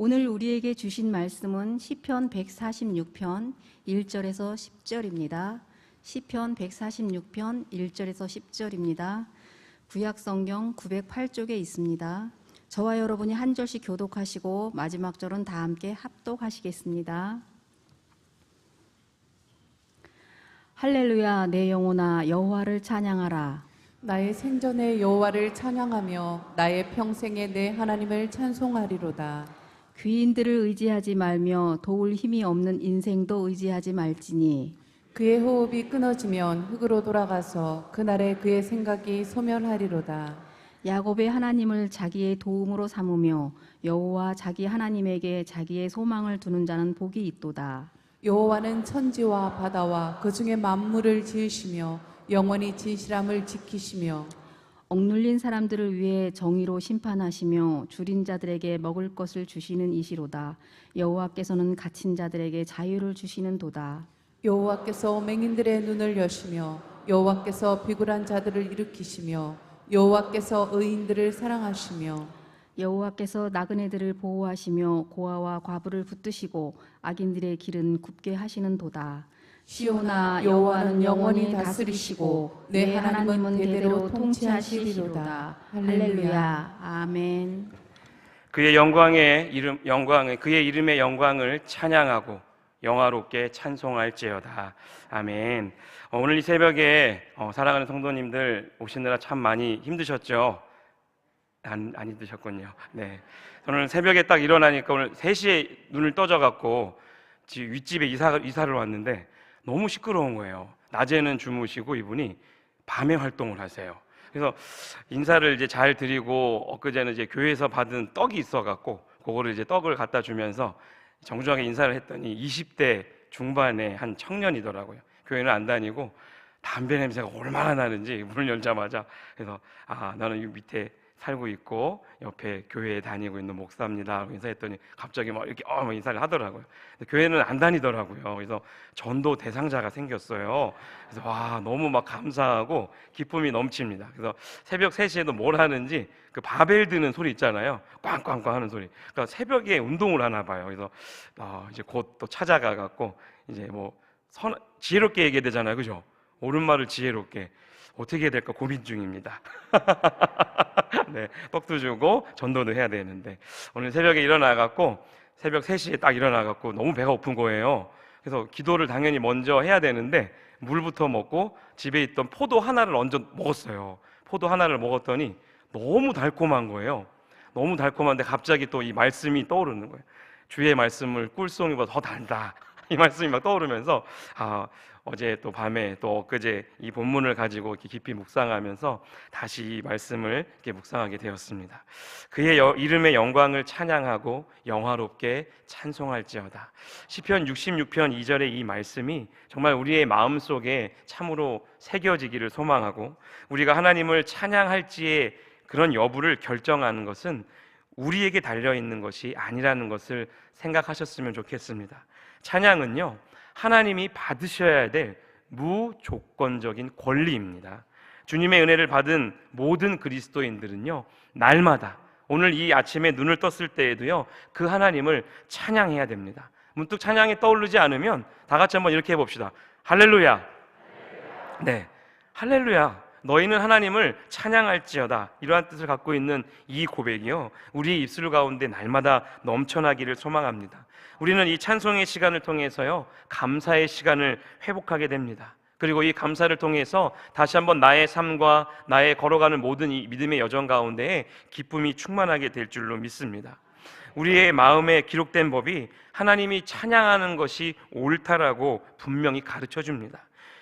오늘 우리에게 주신 말씀은 시편 146편 1절에서 10절입니다. 시편 146편 1절에서 10절입니다. 구약성경 908쪽에 있습니다. 저와 여러분이 한 절씩 교독하시고 마지막 절은 다 함께 합독하시겠습니다. 할렐루야, 내 영혼아 여호와를 찬양하라. 나의 생전에 여호와를 찬양하며 나의 평생에 내 하나님을 찬송하리로다. 귀인들을 의지하지 말며 도울 힘이 없는 인생도 의지하지 말지니 그의 호흡이 끊어지면 흙으로 돌아가서 그날에 그의 생각이 소멸하리로다. 야곱의 하나님을 자기의 도움으로 삼으며 여호와 자기 하나님에게 자기의 소망을 두는 자는 복이 있도다. 여호와는 천지와 바다와 그 중에 만물을 지으시며 영원히 진실함을 지키시며 억눌린 사람들을 위해 정의로 심판하시며 줄인 자들에게 먹을 것을 주시는 이시로다. 여호와께서는 갇힌 자들에게 자유를 주시는 도다. 여호와께서 맹인들의 눈을 여시며 여호와께서 비굴한 자들을 일으키시며 여호와께서 의인들을 사랑하시며 여호와께서 나그네들을 보호하시며 고아와 과부를 붙드시고 악인들의 길은 굽게 하시는 도다. 시온아, 여호와는 영원히 다스리시고 내 하나님은 대대로 통치하시리로다. 할렐루야, 아멘. 그의 이름의 영광을 찬양하고 영화롭게 찬송할지어다. 아멘. 오늘 이 새벽에 사랑하는 성도님들 오시느라 참 많이 힘드셨죠? 안 힘드셨군요. 네. 저는 새벽에 딱 일어나니까 오늘 3시에 눈을 떠져갖고 윗집에 이사를 왔는데 너무 시끄러운 거예요. 낮에는 주무시고 이분이 밤에 활동을 하세요. 그래서 인사를 이제 잘 드리고 엊그제는 이제 교회에서 받은 떡이 있어갖고 그거를 이제 떡을 갖다 주면서 정중하게 인사를 했더니 20대 중반의 한 청년이더라고요. 교회는 안 다니고 담배 냄새가 얼마나 나는지 문을 열자마자 그래서 나는 이 밑에 살고 있고 옆에 교회에 다니고 있는 목사입니다. 인사했더니 갑자기 막 이렇게 인사를 하더라고요. 교회는 안 다니더라고요. 그래서 전도 대상자가 생겼어요. 그래서 너무 막 감사하고 기쁨이 넘칩니다. 그래서 새벽 3시에도 뭘 하는지 그 바벨 드는 소리 있잖아요. 꽝꽝꽝 하는 소리. 그러니까 새벽에 운동을 하나 봐요. 그래서 이제 곧 또 찾아가 갖고 이제 지혜롭게 얘기해야 되잖아요. 그죠? 옳은 말을 지혜롭게 어떻게 해야 될까 고민 중입니다. 네, 떡도 주고 전도도 해야 되는데 오늘 새벽에 일어나갖고 새벽 3시에 딱 일어나갖고 너무 배가 고픈 거예요. 그래서 기도를 당연히 먼저 해야 되는데 물부터 먹고 집에 있던 포도 하나를 얹어 먹었어요. 포도 하나를 먹었더니 너무 달콤한 거예요. 너무 달콤한데 갑자기 또 이 말씀이 떠오르는 거예요. 주의 말씀을 꿀송이보다 더 달다. 이 말씀이 막 떠오르면서 어제 또 밤에 또 엊그제 이 본문을 가지고 이렇게 깊이 묵상하면서 다시 이 말씀을 이렇게 묵상하게 되었습니다. 그의 이름의 영광을 찬양하고 영화롭게 찬송할지어다. 시편 66편 2절의 이 말씀이 정말 우리의 마음속에 참으로 새겨지기를 소망하고 우리가 하나님을 찬양할지의 그런 여부를 결정하는 것은 우리에게 달려있는 것이 아니라는 것을 생각하셨으면 좋겠습니다. 찬양은요, 하나님이 받으셔야 될 무조건적인 권리입니다. 주님의 은혜를 받은 모든 그리스도인들은요, 날마다 오늘 이 아침에 눈을 떴을 때에도요, 그 하나님을 찬양해야 됩니다. 문득 찬양이 떠오르지 않으면 다 같이 한번 이렇게 해봅시다. 할렐루야. 네, 할렐루야. 너희는 하나님을 찬양할지어다. 이러한 뜻을 갖고 있는 이 고백이요, 우리의 입술 가운데 날마다 넘쳐나기를 소망합니다. 우리는 이 찬송의 시간을 통해서요, 감사의 시간을 회복하게 됩니다. 그리고 이 감사를 통해서 다시 한번 나의 삶과 나의 걸어가는 모든 이 믿음의 여정 가운데에 기쁨이 충만하게 될 줄로 믿습니다. 우리의 마음에 기록된 법이 하나님이 찬양하는 것이 옳다라고 분명히 가르쳐 줍니다.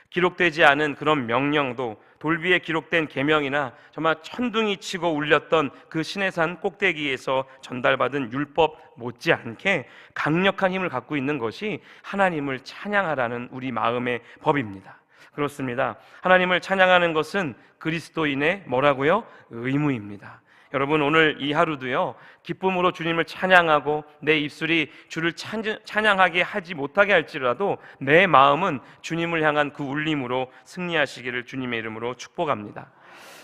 기록되지 않은 그런 명령도 돌비에 기록된 계명이나 정말 천둥이 치고 울렸던 그 시내산 꼭대기에서 전달받은 율법 못지않게 강력한 힘을 갖고 있는 것이 하나님을 찬양하라는 우리 마음의 법입니다. 그렇습니다. 하나님을 찬양하는 것은 그리스도인의 뭐라고요? 의무입니다. 여러분, 오늘 이 하루도요, 기쁨으로 주님을 찬양하고 내 입술이 주를 찬양하게 하지 못하게 할지라도 내 마음은 주님을 향한 그 울림으로 승리하시기를 주님의 이름으로 축복합니다.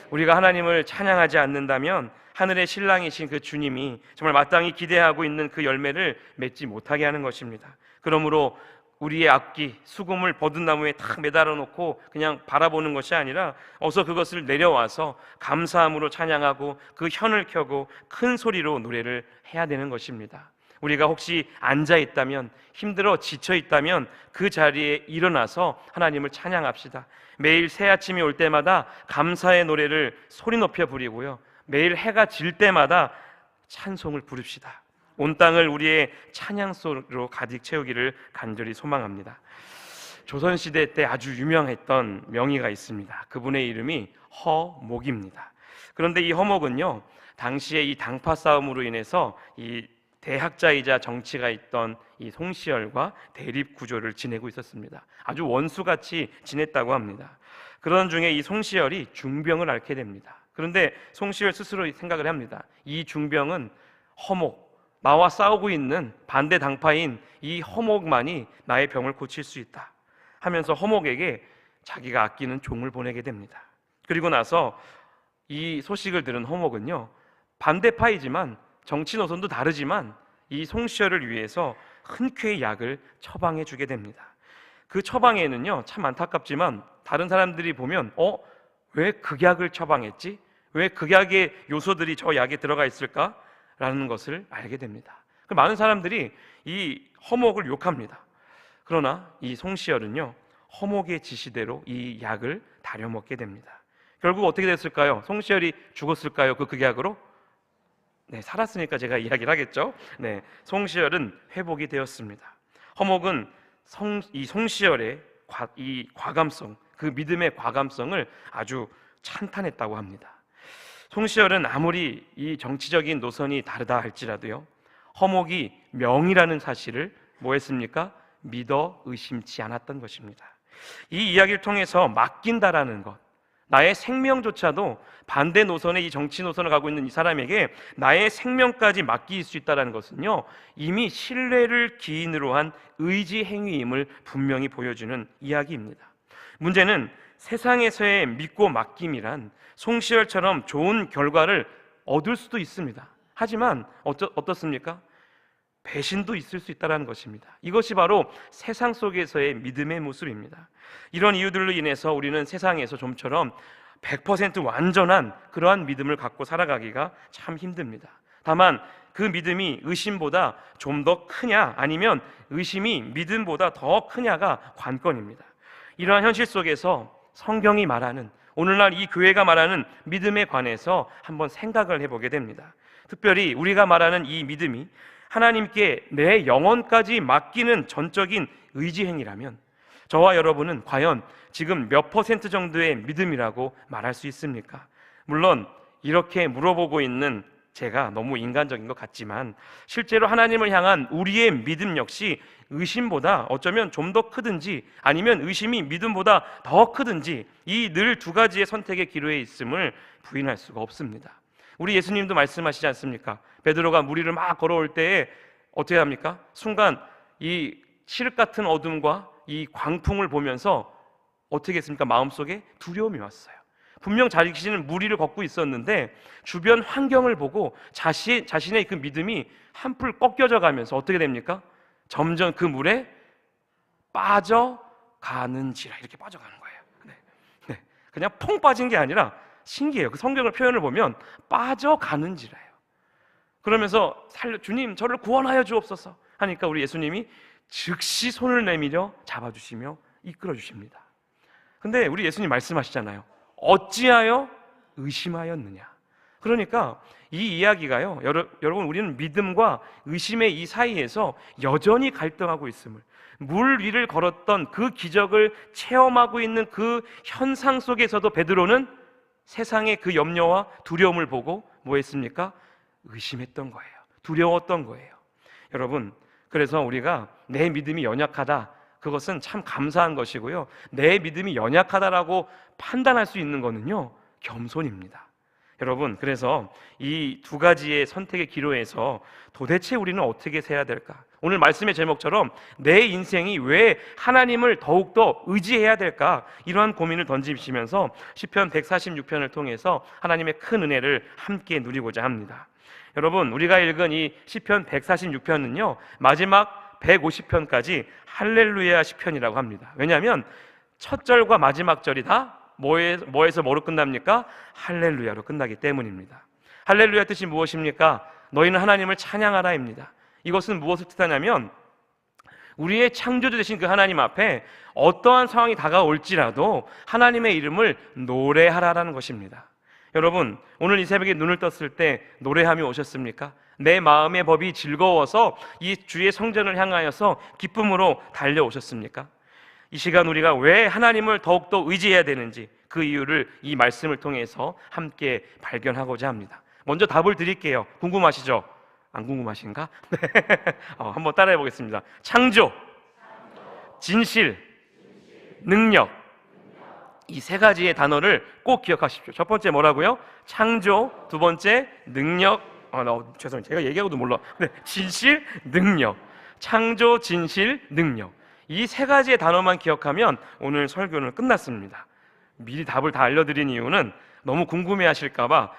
우리가 하나님을 찬양하지 않는다면 하늘의 신랑이신 그 주님이 정말 마땅히 기대하고 있는 그 열매를 맺지 못하게 하는 것입니다. 그러므로 우리의 악기, 수금을 버든나무에 탁 매달아 놓고 그냥 바라보는 것이 아니라 어서 그것을 내려와서 감사함으로 찬양하고 그 현을 켜고 큰 소리로 노래를 해야 되는 것입니다. 우리가 혹시 앉아 있다면, 힘들어 지쳐 있다면 그 자리에 일어나서 하나님을 찬양합시다. 매일 새 아침이 올 때마다 감사의 노래를 소리 높여 부리고요, 매일 해가 질 때마다 찬송을 부릅시다. 온 땅을 우리의 찬양소로 가득 채우기를 간절히 소망합니다. 조선시대 때 아주 유명했던 명의가 있습니다. 그분의 이름이 허목입니다. 그런데 이 허목은요, 당시에 이 당파 싸움으로 인해서 이 대학자이자 정치가 있던 이 송시열과 대립 구조를 지내고 있었습니다. 아주 원수같이 지냈다고 합니다. 그런 중에 이 송시열이 중병을 앓게 됩니다. 그런데 송시열 스스로 생각을 합니다. 이 중병은 허목, 나와 싸우고 있는 반대 당파인 이 허목만이 나의 병을 고칠 수 있다 하면서 허목에게 자기가 아끼는 종을 보내게 됩니다. 그리고 나서 이 소식을 들은 허목은요, 반대파이지만 정치 노선도 다르지만 이 송시열을 위해서 흔쾌히 약을 처방해 주게 됩니다. 그 처방에는요, 참 안타깝지만 다른 사람들이 보면 왜 극약을 처방했지? 왜 극약의 요소들이 저 약에 들어가 있을까? 라는 것을 알게 됩니다. 많은 사람들이 이 허목을 욕합니다. 그러나 이 송시열은요, 허목의 지시대로 이 약을 다려 먹게 됩니다. 결국 어떻게 됐을까요? 송시열이 죽었을까요? 그 극약으로? 네, 살았으니까 제가 이야기를 하겠죠. 네, 송시열은 회복이 되었습니다. 허목은 이 송시열의 이 과감성, 그 믿음의 과감성을 아주 찬탄했다고 합니다. 송시열은 아무리 이 정치적인 노선이 다르다 할지라도요, 허목이 명이라는 사실을 뭐 했습니까? 믿어 의심치 않았던 것입니다. 이 이야기를 통해서 맡긴다라는 것, 나의 생명조차도 반대 노선의 이 정치 노선을 가고 있는 이 사람에게 나의 생명까지 맡길 수 있다는 것은요, 이미 신뢰를 기인으로 한 의지 행위임을 분명히 보여주는 이야기입니다. 문제는 세상에서의 믿고 맡김이란 송시열처럼 좋은 결과를 얻을 수도 있습니다. 하지만 어떻습니까? 배신도 있을 수 있다는 것입니다. 이것이 바로 세상 속에서의 믿음의 모습입니다. 이런 이유들로 인해서 우리는 세상에서 좀처럼 100% 완전한 그러한 믿음을 갖고 살아가기가 참 힘듭니다. 다만 그 믿음이 의심보다 좀 더 크냐, 아니면 의심이 믿음보다 더 크냐가 관건입니다. 이러한 현실 속에서 성경이 말하는, 오늘날 이 교회가 말하는 믿음에 관해서 한번 생각을 해보게 됩니다. 특별히 우리가 말하는 이 믿음이 하나님께 내 영혼까지 맡기는 전적인 의지 행위라면 저와 여러분은 과연 지금 몇 % 정도의 믿음이라고 말할 수 있습니까? 물론 이렇게 물어보고 있는 제가 너무 인간적인 것 같지만 실제로 하나님을 향한 우리의 믿음 역시 의심보다 어쩌면 좀 더 크든지, 아니면 의심이 믿음보다 더 크든지, 이 늘 두 가지의 선택의 기로에 있음을 부인할 수가 없습니다. 우리 예수님도 말씀하시지 않습니까? 베드로가 물 위를 막 걸어올 때에 어떻게 합니까? 순간 이 칠흑 같은 어둠과 이 광풍을 보면서 어떻게 했습니까? 마음속에 두려움이 왔어요. 분명 자신은 물 위를 걷고 있었는데 주변 환경을 보고 자신의 그 믿음이 한풀 꺾여져 가면서 어떻게 됩니까? 점점 그 물에 빠져가는지라, 이렇게 빠져가는 거예요. 네. 그냥 퐁 빠진 게 아니라 신기해요. 그 성경을 표현을 보면 빠져가는지라예요. 그러면서 주님 저를 구원하여 주옵소서 하니까 우리 예수님이 즉시 손을 내밀어 잡아주시며 이끌어 주십니다. 근데 우리 예수님 말씀하시잖아요. 어찌하여 의심하였느냐. 그러니까 이 이야기가요, 여러분 우리는 믿음과 의심의 이 사이에서 여전히 갈등하고 있음을, 물 위를 걸었던 그 기적을 체험하고 있는 그 현상 속에서도 베드로는 세상의 그 염려와 두려움을 보고 뭐 했습니까? 의심했던 거예요. 두려웠던 거예요. 여러분, 그래서 우리가 내 믿음이 연약하다, 그것은 참 감사한 것이고요, 내 믿음이 연약하다라고 판단할 수 있는 거는요, 겸손입니다. 여러분, 그래서 이 두 가지의 선택의 기로에서 도대체 우리는 어떻게 세야 될까? 오늘 말씀의 제목처럼 내 인생이 왜 하나님을 더욱더 의지해야 될까, 이러한 고민을 던지시면서 시편 146편을 통해서 하나님의 큰 은혜를 함께 누리고자 합니다. 여러분, 우리가 읽은 이 시편 146편은요 마지막 150편까지 할렐루야 시편이라고 합니다. 왜냐하면 첫 절과 마지막 절이 다 뭐에서 뭐로 끝납니까? 할렐루야로 끝나기 때문입니다. 할렐루야 뜻이 무엇입니까? 너희는 하나님을 찬양하라입니다. 이것은 무엇을 뜻하냐면 우리의 창조주 되신 그 하나님 앞에 어떠한 상황이 다가올지라도 하나님의 이름을 노래하라라는 것입니다. 여러분, 오늘 이 새벽에 눈을 떴을 때 노래함이 오셨습니까? 내 마음의 법이 즐거워서 이 주의 성전을 향하여서 기쁨으로 달려오셨습니까? 이 시간 우리가 왜 하나님을 더욱더 의지해야 되는지 그 이유를 이 말씀을 통해서 함께 발견하고자 합니다. 먼저 답을 드릴게요. 궁금하시죠? 안 궁금하신가? 네. 한번 따라해 보겠습니다. 창조, 진실, 능력. 이 세 가지의 단어를 꼭 기억하십시오. 첫 번째 뭐라고요? 창조. 두 번째 능력. 죄송해요. 제가 얘기하고도 몰라. 네. 진실, 능력. 창조, 진실, 능력. 이 세 가지의 단어만 기억하면 오늘 설교는 끝났습니다. 미리 답을 다 알려드린 이유는 너무 궁금해하실까봐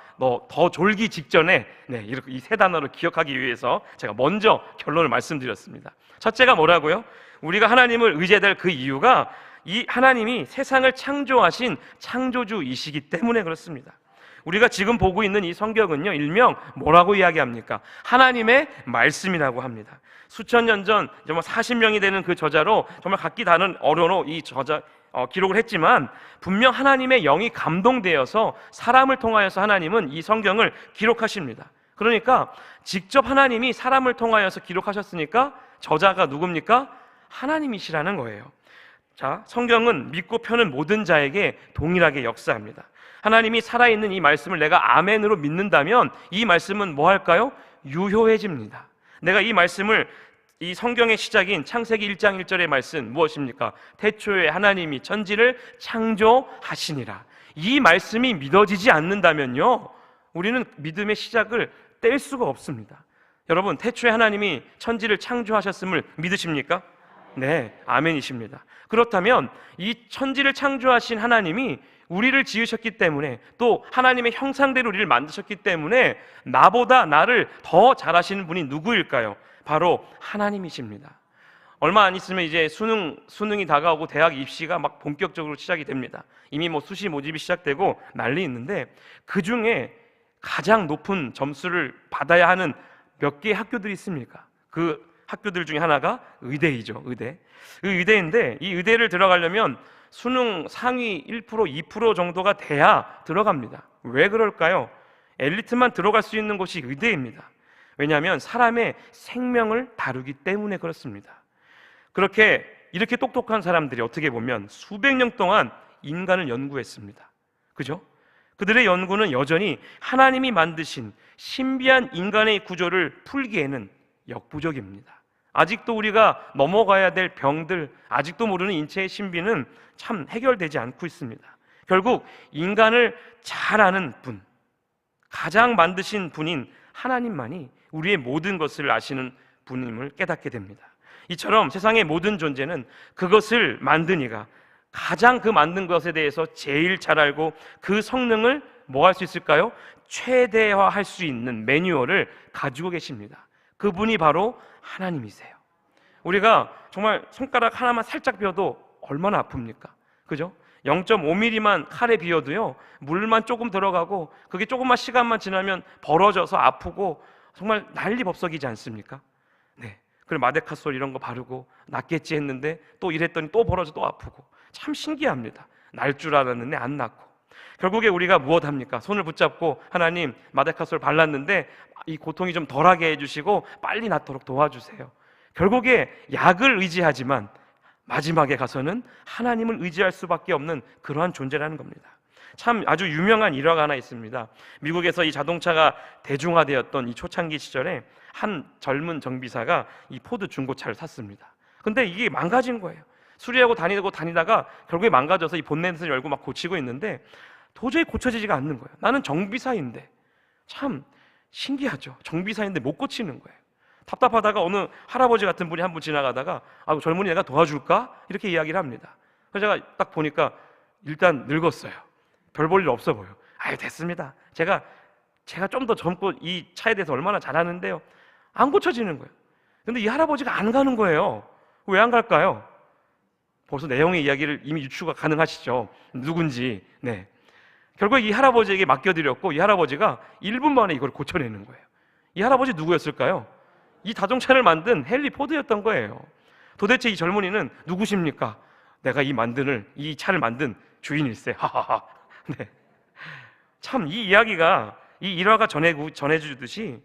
더 졸기 직전에 이렇게 이 세 단어를 기억하기 위해서 제가 먼저 결론을 말씀드렸습니다. 첫째가 뭐라고요? 우리가 하나님을 의지해야 될 그 이유가 이 하나님이 세상을 창조하신 창조주이시기 때문에 그렇습니다. 우리가 지금 보고 있는 이 성경은요 일명 뭐라고 이야기합니까? 하나님의 말씀이라고 합니다. 수천 년 전 정말 40명이 되는 그 저자로 정말 각기 다른 언어로 이 저자 기록을 했지만 분명 하나님의 영이 감동되어서 사람을 통하여서 하나님은 이 성경을 기록하십니다. 그러니까 직접 하나님이 사람을 통하여서 기록하셨으니까 저자가 누굽니까? 하나님이시라는 거예요. 자, 성경은 믿고 펴는 모든 자에게 동일하게 역사합니다. 하나님이 살아있는 이 말씀을 내가 아멘으로 믿는다면 이 말씀은 뭐 할까요? 유효해집니다. 내가 이 말씀을 이 성경의 시작인 창세기 1장 1절의 말씀 무엇입니까? 태초에 하나님이 천지를 창조하시니라. 이 말씀이 믿어지지 않는다면요 우리는 믿음의 시작을 뗄 수가 없습니다. 여러분, 태초에 하나님이 천지를 창조하셨음을 믿으십니까? 네, 아멘이십니다. 그렇다면 이 천지를 창조하신 하나님이 우리를 지으셨기 때문에 또 하나님의 형상대로 우리를 만드셨기 때문에 나보다 나를 더 잘하시는 분이 누구일까요? 바로 하나님이십니다. 얼마 안 있으면 이제 수능이 다가오고 대학 입시가 막 본격적으로 시작이 됩니다. 이미 수시 모집이 시작되고 난리 있는데 그 중에 가장 높은 점수를 받아야 하는 몇 개의 학교들이 있습니까? 그 학교들 중에 하나가 의대이죠. 의대. 그 의대인데 이 의대를 들어가려면 수능 상위 1%, 2% 정도가 돼야 들어갑니다. 왜 그럴까요? 엘리트만 들어갈 수 있는 곳이 의대입니다. 왜냐하면 사람의 생명을 다루기 때문에 그렇습니다. 이렇게 똑똑한 사람들이 어떻게 보면 수백 년 동안 인간을 연구했습니다. 그죠? 그들의 연구는 여전히 하나님이 만드신 신비한 인간의 구조를 풀기에는 역부족입니다. 아직도 우리가 넘어가야 될 병들, 아직도 모르는 인체의 신비는 참 해결되지 않고 있습니다. 결국 인간을 잘 아는 분, 가장 만드신 분인 하나님만이 우리의 모든 것을 아시는 분임을 깨닫게 됩니다. 이처럼 세상의 모든 존재는 그것을 만든 이가 가장 그 만든 것에 대해서 제일 잘 알고 그 성능을 뭐 할 수 있을까요? 최대화할 수 있는 매뉴얼을 가지고 계십니다. 그분이 바로 하나님이세요. 우리가 정말 손가락 하나만 살짝 비워도 얼마나 아픕니까? 그죠? 0.5mm만 칼에 비워도요 물만 조금 들어가고 그게 조금만 시간만 지나면 벌어져서 아프고 정말 난리법석이지 않습니까? 네. 그리고 마데카솔 이런 거 바르고 낫겠지 했는데 또 이랬더니 또 벌어져 또 아프고 참 신기합니다. 날 줄 알았는데 안 낫고 결국에 우리가 무엇 합니까? 손을 붙잡고 하나님 마데카솔 발랐는데 이 고통이 좀 덜하게 해주시고 빨리 낫도록 도와주세요. 결국에 약을 의지하지만 마지막에 가서는 하나님을 의지할 수밖에 없는 그러한 존재라는 겁니다. 참 아주 유명한 일화가 하나 있습니다. 미국에서 이 자동차가 대중화되었던 이 초창기 시절에 한 젊은 정비사가 이 포드 중고차를 샀습니다. 근데 이게 망가진 거예요. 수리하고 다니다가 결국에 망가져서 이 본넷을 열고 막 고치고 있는데 도저히 고쳐지지가 않는 거예요. 나는 정비사인데 참 신기하죠. 정비사인데 못 고치는 거예요. 답답하다가 어느 할아버지 같은 분이 한 분 지나가다가 젊은이 내가 도와줄까? 이렇게 이야기를 합니다. 그래서 제가 딱 보니까 일단 늙었어요. 별 볼 일 없어 보여. 됐습니다. 제가 좀 더 젊고 이 차에 대해서 얼마나 잘 아는데요. 안 고쳐지는 거예요. 근데 이 할아버지가 안 가는 거예요. 왜 안 갈까요? 벌써 내용의 이야기를 이미 유추가 가능하시죠. 누군지. 네. 결국 이 할아버지에게 맡겨드렸고 이 할아버지가 1분 만에 이걸 고쳐내는 거예요. 이 할아버지 누구였을까요? 이 자동차를 만든 헨리 포드였던 거예요. 도대체 이 젊은이는 누구십니까? 내가 이 차를 만든 주인일세. 하하하. 네. 참 이 이야기가 이 일화가 전해주듯이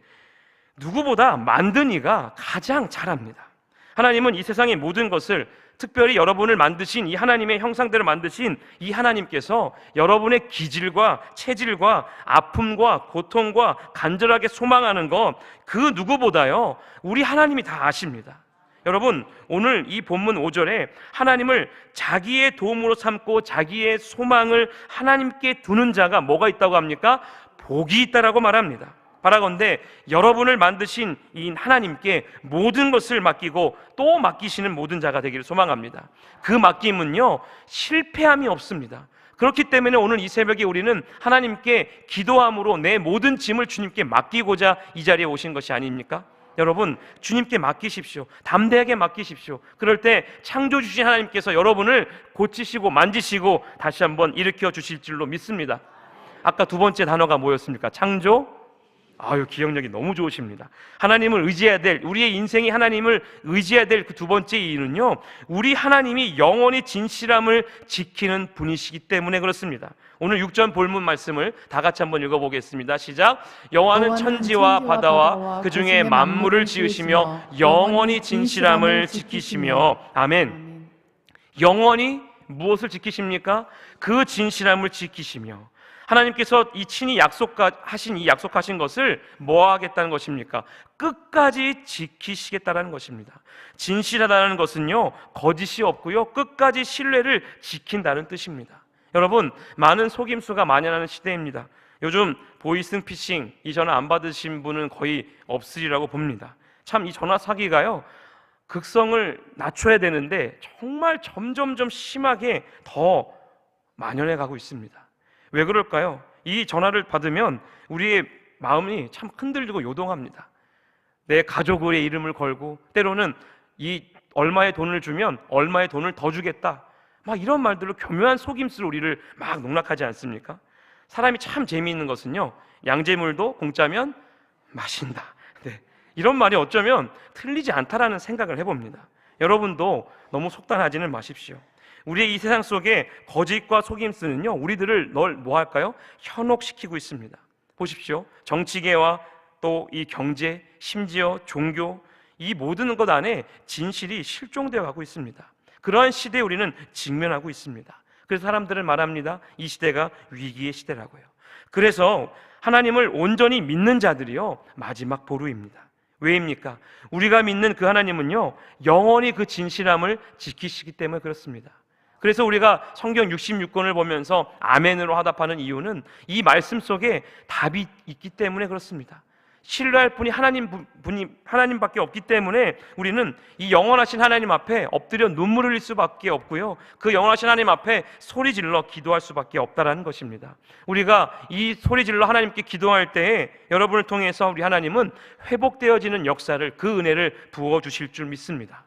누구보다 만든 이가 가장 잘합니다. 하나님은 이 세상의 모든 것을, 특별히 여러분을 만드신 이 하나님의 형상대로 만드신 이 하나님께서 여러분의 기질과 체질과 아픔과 고통과 간절하게 소망하는 것, 그 누구보다요 우리 하나님이 다 아십니다. 여러분, 오늘 이 본문 5절에 하나님을 자기의 도움으로 삼고 자기의 소망을 하나님께 두는 자가 뭐가 있다고 합니까? 복이 있다라고 말합니다. 바라건대 여러분을 만드신 이 하나님께 모든 것을 맡기고 또 맡기시는 모든 자가 되기를 소망합니다. 그 맡김은요 실패함이 없습니다. 그렇기 때문에 오늘 이 새벽에 우리는 하나님께 기도함으로 내 모든 짐을 주님께 맡기고자 이 자리에 오신 것이 아닙니까? 여러분, 주님께 맡기십시오. 담대하게 맡기십시오. 그럴 때 창조 주신 하나님께서 여러분을 고치시고 만지시고 다시 한번 일으켜 주실 줄로 믿습니다. 아까 두 번째 단어가 뭐였습니까? 창조? 기억력이 너무 좋으십니다. 하나님을 의지해야 될, 우리의 인생이 하나님을 의지해야 될 그 두 번째 이유는요, 우리 하나님이 영원히 진실함을 지키는 분이시기 때문에 그렇습니다. 오늘 6절 본문 말씀을 다 같이 한번 읽어보겠습니다. 시작. 여호와는 천지와 바다와 그 중에 만물을 지으시며 영원히 진실함을 지키시며. 아멘. 영원히 무엇을 지키십니까? 그 진실함을 지키시며. 하나님께서 이 친히 약속하신 것을 뭐 하겠다는 것입니까? 끝까지 지키시겠다는 것입니다. 진실하다는 것은요 거짓이 없고요 끝까지 신뢰를 지킨다는 뜻입니다. 여러분, 많은 속임수가 만연하는 시대입니다. 요즘 보이스피싱, 이 전화 안 받으신 분은 거의 없으리라고 봅니다. 참 이 전화 사기가요 극성을 낮춰야 되는데 정말 점점점 심하게 더 만연해 가고 있습니다. 왜 그럴까요? 이 전화를 받으면 우리의 마음이 참 흔들리고 요동합니다. 내 가족의 이름을 걸고, 때로는 이 얼마의 돈을 주면 얼마의 돈을 더 주겠다, 막 이런 말들로 교묘한 속임수로 우리를 막 농락하지 않습니까? 사람이 참 재미있는 것은요, 양재물도 공짜면 마신다. 네. 이런 말이 어쩌면 틀리지 않다라는 생각을 해봅니다. 여러분도 너무 속단하지는 마십시오. 우리의 이 세상 속에 거짓과 속임수는요 우리들을 뭐할까요? 현혹시키고 있습니다. 보십시오. 정치계와 또 이 경제, 심지어 종교, 이 모든 것 안에 진실이 실종되어 가고 있습니다. 그러한 시대에 우리는 직면하고 있습니다. 그래서 사람들은 말합니다. 이 시대가 위기의 시대라고요. 그래서 하나님을 온전히 믿는 자들이요 마지막 보루입니다. 왜입니까? 우리가 믿는 그 하나님은요 영원히 그 진실함을 지키시기 때문에 그렇습니다. 그래서 우리가 성경 66권을 보면서 아멘으로 화답하는 이유는 이 말씀 속에 답이 있기 때문에 그렇습니다. 신뢰할 분이 하나님밖에 없기 때문에 우리는 이 영원하신 하나님 앞에 엎드려 눈물 흘릴 수밖에 없고요, 그 영원하신 하나님 앞에 소리 질러 기도할 수밖에 없다라는 것입니다. 우리가 이 소리 질러 하나님께 기도할 때에 여러분을 통해서 우리 하나님은 회복되어지는 역사를, 그 은혜를 부어주실 줄 믿습니다.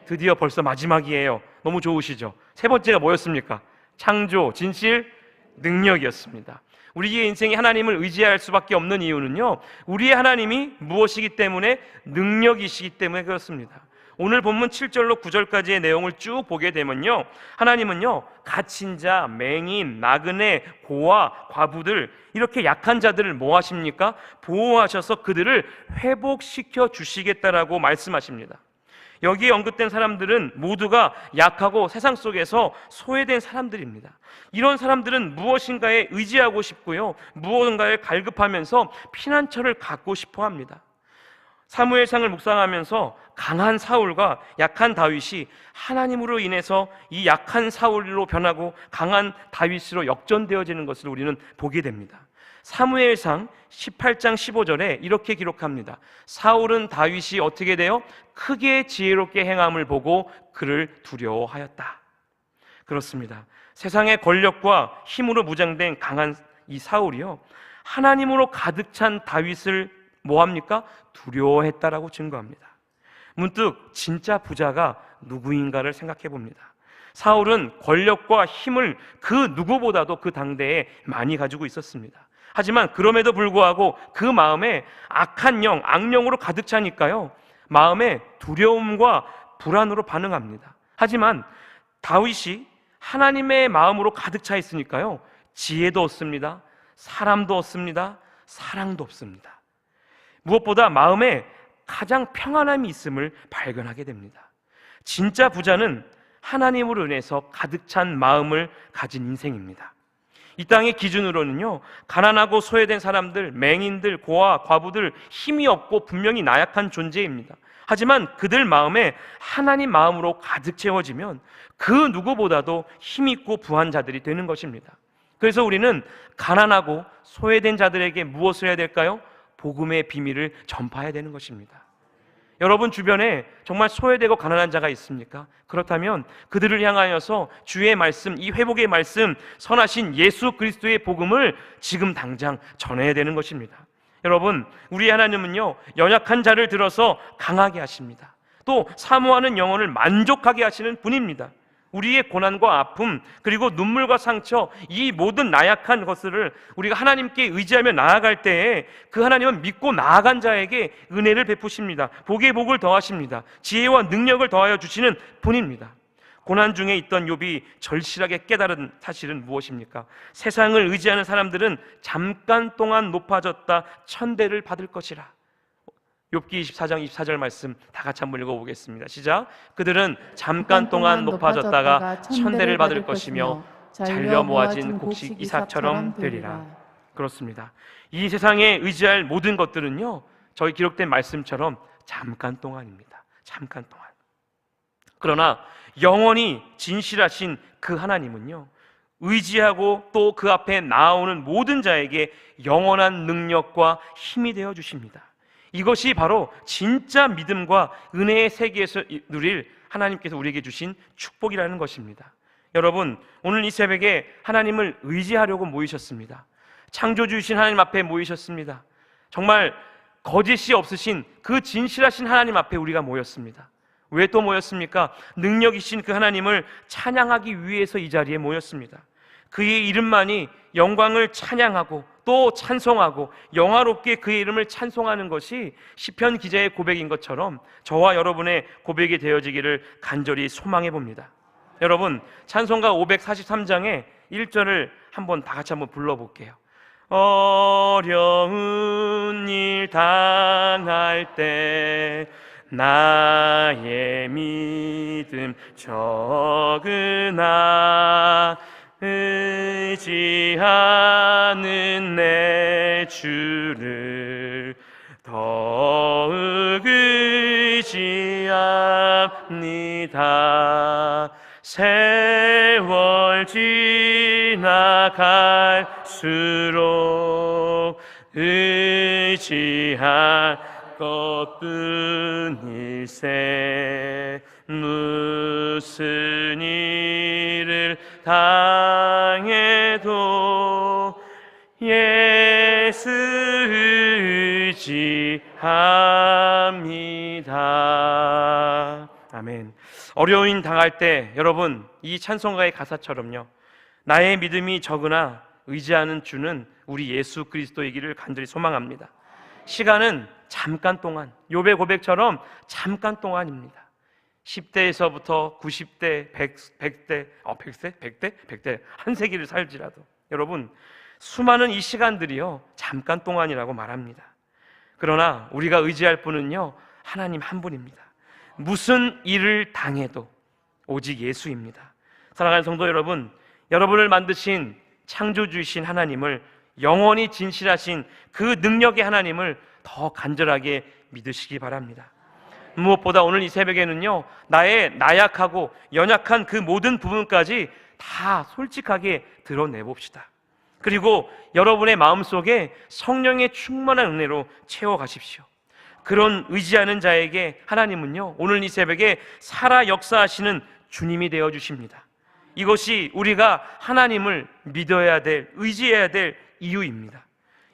드디어 벌써 마지막이에요. 너무 좋으시죠? 세 번째가 뭐였습니까? 창조, 진실, 능력이었습니다. 우리의 인생이 하나님을 의지할 수밖에 없는 이유는요 우리의 하나님이 무엇이기 때문에? 능력이시기 때문에 그렇습니다. 오늘 본문 7절로 9절까지의 내용을 쭉 보게 되면요 하나님은요 갇힌 자, 맹인, 나그네, 고아, 과부들, 이렇게 약한 자들을 뭐 하십니까? 보호하셔서 그들을 회복시켜 주시겠다라고 말씀하십니다. 여기에 언급된 사람들은 모두가 약하고 세상 속에서 소외된 사람들입니다. 이런 사람들은 무엇인가에 의지하고 싶고요, 무언가에 갈급하면서 피난처를 갖고 싶어 합니다. 사무엘상을 묵상하면서 강한 사울과 약한 다윗이 하나님으로 인해서 이 약한 사울로 변하고 강한 다윗으로 역전되어지는 것을 우리는 보게 됩니다. 사무엘상 18장 15절에 이렇게 기록합니다. 사울은 다윗이 어떻게 돼요? 크게 지혜롭게 행함을 보고 그를 두려워하였다. 그렇습니다. 세상의 권력과 힘으로 무장된 강한 이 사울이요, 하나님으로 가득 찬 다윗을 뭐합니까? 두려워했다라고 증거합니다. 문득 진짜 부자가 누구인가를 생각해 봅니다. 사울은 권력과 힘을 그 누구보다도 그 당대에 많이 가지고 있었습니다. 하지만 그럼에도 불구하고 그 마음에 악한 영, 악령으로 가득 차니까요, 마음에 두려움과 불안으로 반응합니다. 하지만 다윗이 하나님의 마음으로 가득 차 있으니까요, 지혜도 없습니다, 사람도 없습니다, 사랑도 없습니다. 무엇보다 마음에 가장 평안함이 있음을 발견하게 됩니다. 진짜 부자는 하나님으로 인해서 가득 찬 마음을 가진 인생입니다. 이 땅의 기준으로는요, 가난하고 소외된 사람들, 맹인들, 고아, 과부들, 힘이 없고 분명히 나약한 존재입니다. 하지만 그들 마음에 하나님 마음으로 가득 채워지면 그 누구보다도 힘있고 부한 자들이 되는 것입니다. 그래서 우리는 가난하고 소외된 자들에게 무엇을 해야 될까요? 복음의 비밀을 전파해야 되는 것입니다. 여러분 주변에 정말 소외되고 가난한 자가 있습니까? 그렇다면 그들을 향하여서 주의 말씀, 이 회복의 말씀, 선하신 예수 그리스도의 복음을 지금 당장 전해야 되는 것입니다. 여러분, 우리 하나님은요, 연약한 자를 들어서 강하게 하십니다. 또 사모하는 영혼을 만족하게 하시는 분입니다. 우리의 고난과 아픔, 그리고 눈물과 상처, 이 모든 나약한 것들을 우리가 하나님께 의지하며 나아갈 때에 그 하나님은 믿고 나아간 자에게 은혜를 베푸십니다. 복의 복을 더하십니다. 지혜와 능력을 더하여 주시는 분입니다. 고난 중에 있던 욥이 절실하게 깨달은 사실은 무엇입니까? 세상을 의지하는 사람들은 잠깐 동안 높아졌다 천대를 받을 것이라. 욥기 24장 24절 말씀 다 같이 한번 읽어보겠습니다. 시작. 그들은 잠깐 동안 높아졌다가 천대를 받을 것이며 잘려 모아진 곡식 이삭처럼 되리라. 그렇습니다. 이 세상에 의지할 모든 것들은요, 저희 기록된 말씀처럼 잠깐 동안입니다. 잠깐 동안. 그러나 영원히 진실하신 그 하나님은요, 의지하고 또 그 앞에 나아오는 모든 자에게 영원한 능력과 힘이 되어 주십니다. 이것이 바로 진짜 믿음과 은혜의 세계에서 누릴 하나님께서 우리에게 주신 축복이라는 것입니다. 여러분, 오늘 이 새벽에 하나님을 의지하려고 모이셨습니다. 창조주이신 하나님 앞에 모이셨습니다. 정말 거짓이 없으신 그 진실하신 하나님 앞에 우리가 모였습니다. 왜 또 모였습니까? 능력이신 그 하나님을 찬양하기 위해서 이 자리에 모였습니다. 그의 이름만이 영광을 찬양하고 또 찬송하고 영화롭게 그의 이름을 찬송하는 것이 시편 기자의 고백인 것처럼 저와 여러분의 고백이 되어지기를 간절히 소망해 봅니다. 여러분, 찬송가 543장의 1절을 한번 다 같이 한번 불러볼게요. 어려운 일 당할 때 나의 믿음 적으나 의지하는 내 주를 더욱 의지합니다. 세월 지나갈수록 의지할 것뿐일세. 무슨 일을 당해도 예수 의지합니다. 아멘. 어려움 당할 때 여러분, 이 찬송가의 가사처럼요, 나의 믿음이 적으나 의지하는 주는 우리 예수 그리스도이기를 간절히 소망합니다. 시간은 잠깐 동안, 욥의 고백처럼 잠깐 동안입니다. 10대에서부터 90대, 100대, 100대, 한 세기를 살지라도 여러분, 수많은 이 시간들이요, 잠깐 동안이라고 말합니다. 그러나 우리가 의지할 분은요, 하나님 한 분입니다. 무슨 일을 당해도 오직 예수입니다. 사랑하는 성도 여러분, 여러분을 만드신 창조주이신 하나님을, 영원히 진실하신 그 능력의 하나님을 더 간절하게 믿으시기 바랍니다. 무엇보다 오늘 이 새벽에는요, 나의 나약하고 연약한 그 모든 부분까지 다 솔직하게 드러내봅시다. 그리고 여러분의 마음속에 성령의 충만한 은혜로 채워가십시오. 그런 의지하는 자에게 하나님은요, 오늘 이 새벽에 살아 역사하시는 주님이 되어주십니다. 이것이 우리가 하나님을 믿어야 될, 의지해야 될 이유입니다.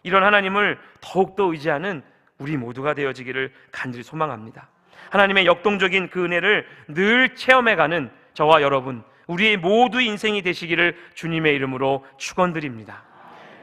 이런 하나님을 더욱더 의지하는 우리 모두가 되어지기를 간절히 소망합니다. 하나님의 역동적인 그 은혜를 늘 체험해가는 저와 여러분, 우리의 모두 인생이 되시기를 주님의 이름으로 축원드립니다.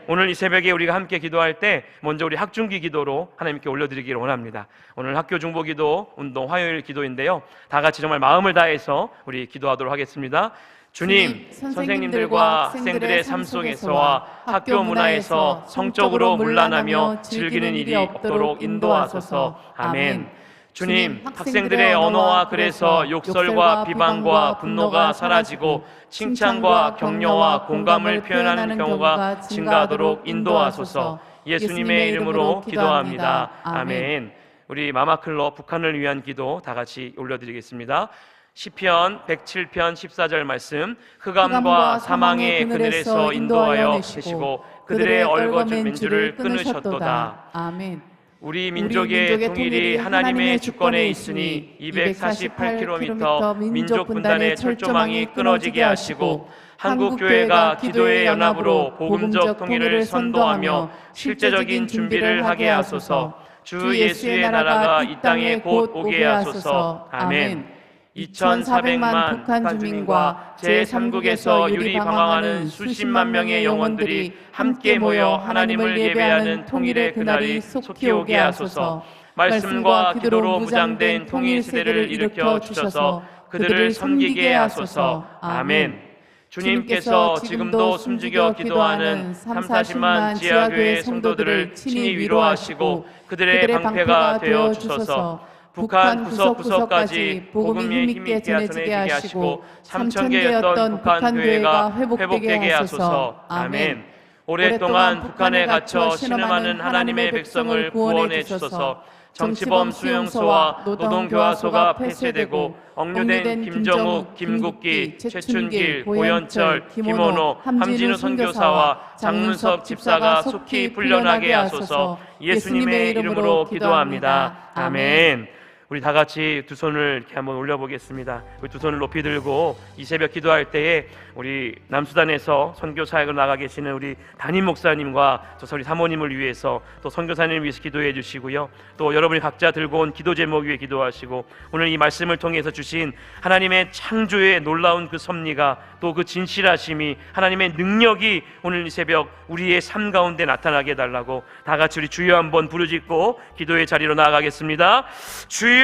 오늘 이 새벽에 우리가 함께 기도할 때 먼저 우리 학중기 기도로 하나님께 올려드리기를 원합니다. 오늘 학교 중보 기도 운동 화요일 기도인데요, 다 같이 정말 마음을 다해서 우리 기도하도록 하겠습니다. 주님, 선생님들과 학생들의 삶 속에서와 학교 문화에서 성적으로 문란하며 즐기는 일이 없도록 인도하소서. 아멘. 주님, 학생들의 언어와 글에서 욕설과 비방과 분노가 사라지고 칭찬과 격려와 공감을 표현하는 경우가 증가하도록 인도하소서. 예수님의 이름으로 기도합니다. 아멘. 우리 마마클럽 북한을 위한 기도 다 같이 올려드리겠습니다. 시편 107편 14절 말씀. 흑암과 사망의 그늘에서 인도하여 내시고 그들의 얼거진 줄을 끊으셨도다. 아멘. 우리 민족의 통일이 하나님의 주권에 있으니 248km 민족 분단의 철조망이 끊어지게 하시고 한국교회가 기도의 연합으로 복음적 통일을 선도하며 실제적인 준비를 하게 하소서. 주 예수의 나라가 이 땅에 곧 오게 하소서. 아멘. 2,400만 북한 주민과 제3국에서 유리방황하는 수십만 명의 영혼들이 함께 모여 하나님을 예배하는 통일의 그날이 속히 오게 하소서. 말씀과 기도로 무장된 통일 세대를 일으켜 주셔서 그들을 섬기게 하소서. 아멘. 주님께서 지금도 숨죽여 기도하는 30-40만 지하교회 성도들을 친히 위로하시고 그들의 방패가 되어 주소서. 북한 구석구석까지 복음의 힘있게 전해지게 하시고 3,000개였던 북한 교회가 회복되게 하소서. 아멘. 오랫동안 북한에 갇혀 신음하는 하나님의 백성을 구원해 주소서. 정치범 수용소와 노동교화소가 폐쇄되고 억류된 김정욱, 김국기, 최춘길, 고현철, 김원호, 함진우 선교사와 장문석 집사가 속히 풀려나게 하소서. 예수님의 이름으로 기도합니다. 아멘. 우리 다 같이 두 손을 이렇게 한번 올려보겠습니다. 우리 두 손을 높이 들고 이 새벽 기도할 때에 우리 남수단에서 선교 사역을 나가 계시는 우리 담임 목사님과 또 우리 사모님을 위해서 또 선교사님을 위해서 기도해 주시고요. 또 여러분이 각자 들고 온 기도 제목 위에 기도하시고 오늘 이 말씀을 통해서 주신 하나님의 창조의 놀라운 그 섭리가 또 그 진실하심이 하나님의 능력이 오늘 이 새벽 우리의 삶 가운데 나타나게 해달라고 다 같이 우리 주여 한번 부르짖고 기도의 자리로 나아가겠습니다. 주여!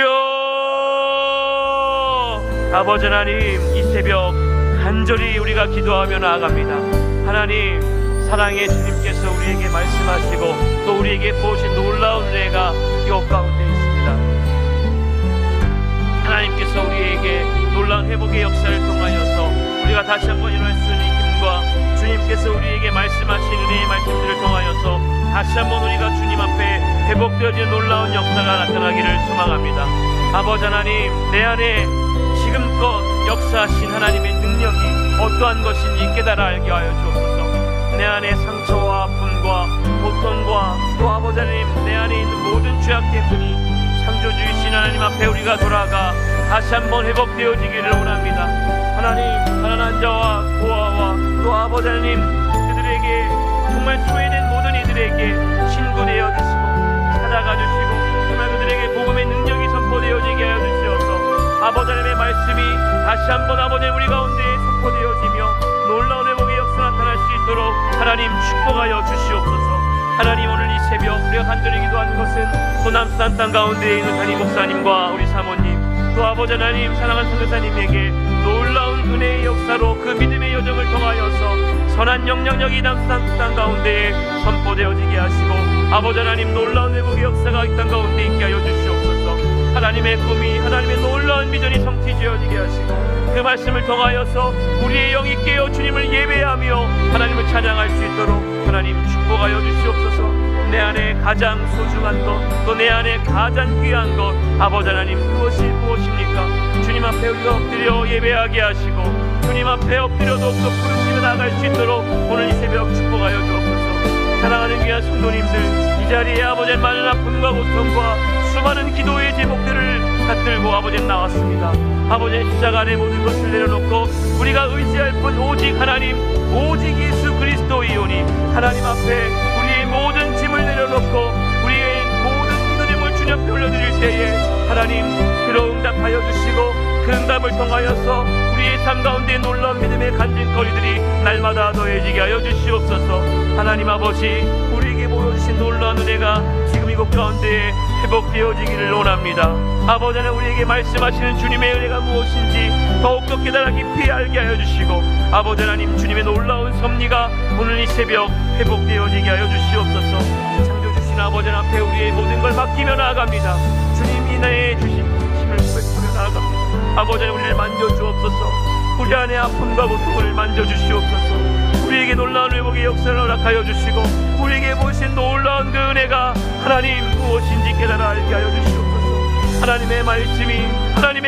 아버지 하나님, 이 새벽 간절히 우리가 기도하며 나아갑니다. 하나님, 사랑의 주님께서 우리에게 말씀하시고 또 우리에게 부으신 놀라운 은혜가 이 가운데 있습니다. 하나님께서 우리에게 놀라운 회복의 역사를 통하여서 우리가 다시 한번 일어날 수 있는 힘과 주님께서 우리에게 말씀하신 은혜의 말씀들을 통하여서 다시 한번 우리가 주님 앞에 회복되어지는 놀라운 역사가 나타나기를 소망합니다. 아버지 하나님, 내 안에 지금껏 역사하신 하나님의 능력이 어떠한 것인지 깨달아 알게 하여 주옵소서. 내 안에 상처와 아픔과 고통과 또 아버지 하나님, 내 안에 있는 모든 죄악됨들이 창조주이신 하나님 앞에 우리가 돌아가 다시 한번 회복되어지기를 원합니다. 하나님, 가난한 자와 고아와 또 아버지 하나님, 그들에게 정말 소외된 모든 이들에게 친구 되어 주시고 찾아가 주시고 정말 그들에게 복음의 능력이 선포되어지게 하여 주시옵소서. 아버지 하나님의 말씀이 다시 한번 아버지 우리 가운데 선포되어지며 놀라운 회복의 역사 나타날 수 있도록 하나님 축복하여 주시옵소서. 하나님, 오늘 이 새벽 우리가 간절히 기도한 것은 호남산 땅 가운데 있는 담임 목사님과 우리 사모님 또 아버지 하나님, 사랑하는 선교사님에게 놀라운 은혜의 역사로 그 믿음의 여정을 통하여서 선한 영향력이 남산 땅 가운데 선포되어지게 하시고 아버지 하나님, 놀라운 회복의 역사가 이 땅 가운데 있게 하여 주시옵소서. 하나님의 꿈이, 하나님의 놀라운 비전이 성취되어지게 하시고 그 말씀을 통하여서 우리의 영이 깨어 주님을 예배하며 하나님을 찬양할 수 있도록 하나님 축복하여 주시옵소서. 내 안에 가장 소중한 것, 또 내 안에 가장 귀한 것, 아버지 하나님 그것이 무엇입니까? 주님 앞에 우리가 엎드려 예배하게 하시고 주님 앞에 엎드려 더욱더 부르시며 나아갈 수 있도록 오늘 이 새벽 축복하여 주옵소서. 사랑하는 귀한 성도님들, 이 자리에 아버지 많은 아픔과 고통과 수많은 기도의 제목들을 받들고 아버지 나왔습니다. 아버지 십자가 안에 모든 것을 내려놓고 우리가 의지할 뿐 오직 하나님, 오직 예수 그리스도이오니 하나님 앞에 우리의 모든 짐을 내려놓고 우리의 모든 기도 제목을 주님 앞에 올려드릴 때에 하나님 그로 응답하여 주시고 그 응답을 통하여서 우리의 삶 가운데 놀라운 믿음의 간증거리들이 날마다 더해지게 하여 주시옵소서. 하나님 아버지, 우리에게 보여주신 놀라운 은혜가 지금 이곳 가운데 회복되어지기를 원합니다. 아버지 하나님, 우리에게 말씀하시는 주님의 은혜가 무엇인지 더욱더 깨달아 깊이 알게 하여 주시고 아버지 하나님, 주님의 놀라운 섭리가 오늘 이 새벽 회복되어지게 하여 주시옵소서. 창조주신 아버지 앞에 우리의 모든 걸 맡기며 나아갑니다. 주님이 나의 주신 힘을 고백하며 나아갑니다. 아버지 하나님, 우리를 만져주옵소서. 우리 안에 아픔과 고통을 만져주시옵소서. 우리에게 놀라운 회복의 역사를 허락하여 주시고 우리에게 보신 놀라운 그 은혜가 하나님 무엇인지 깨달아 알게 하여 주시옵소서. 하나님의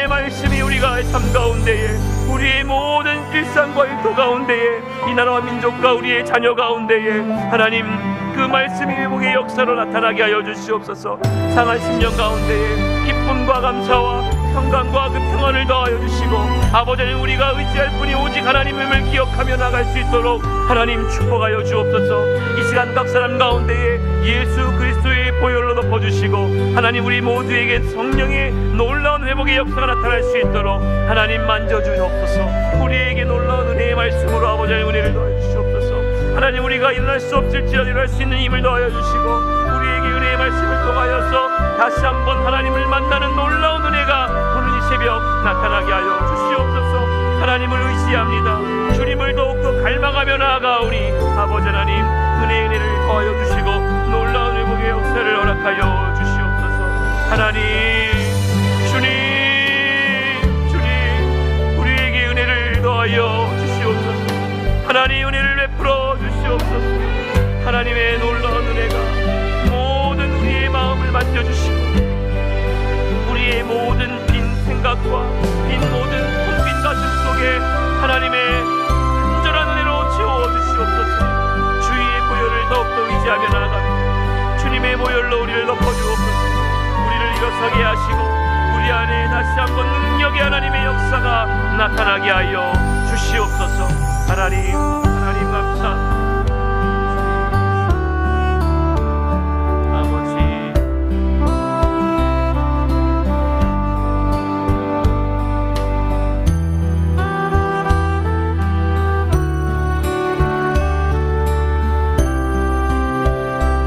말씀이 우리가 삶 가운데에, 우리의 모든 일상과 일터 가운데에, 이 나라와 민족과 우리의 자녀 가운데에 하나님 그 말씀이 회복의 역사로 나타나게 하여 주시옵소서. 상한 심령 가운데에 기쁨과 감사와 평강과 그 평안을 더하여 주시고 아버지 하나님, 우리가 의지할 분이 오직 하나님임을 기억하며 나갈 수 있도록 하나님 축복하여 주옵소서. 이 시간 각 사람 가운데에 예수 그리스도의 보혈로 덮어주시고 하나님, 우리 모두에게 성령의 놀라운 회복의 역사가 나타날 수 있도록 하나님 만져주옵소서. 우리에게 놀라운 은혜의 말씀으로 아버지 하나님 은혜를 더하여 주시옵소서. 하나님, 우리가 일어날 수 없을지라도 일어날 수 있는 힘을 더하여 주시고 우리에게 은혜의 말씀을 통하여서 다시 한번 하나님을 만나는 놀라운 은혜가 오늘 이 새벽 나타나게 하여 주시옵소서. 하나님을 의지합니다. 주님을 더욱더 갈망하며 나아가오니 아버지 하나님, 은혜를 더하여 주시고 놀라운 회복의 역사를 허락하여 주시옵소서. 하나님, 주님 우리에게 은혜를 더하여 주시옵소서. 하나님, 은혜를 베풀어 주시옵소서. 하나님의 놀라운 은혜가 모든 우리의 마음을 만져주시고 우리의 모든 빈 생각과 빈 모든 텅 빈 가슴 속에 하나님의 간절한 은혜로 채워주시옵소서. 주의 보혈을 더욱더 의지하며 나아가며 주님의 보혈로 우리를 덮어주옵소서. 우리를 일어서게 하시고 우리 안에 다시 한번 능력의 하나님의 역사가 나타나게 하여 주시옵소서. 하나님 감사합니다.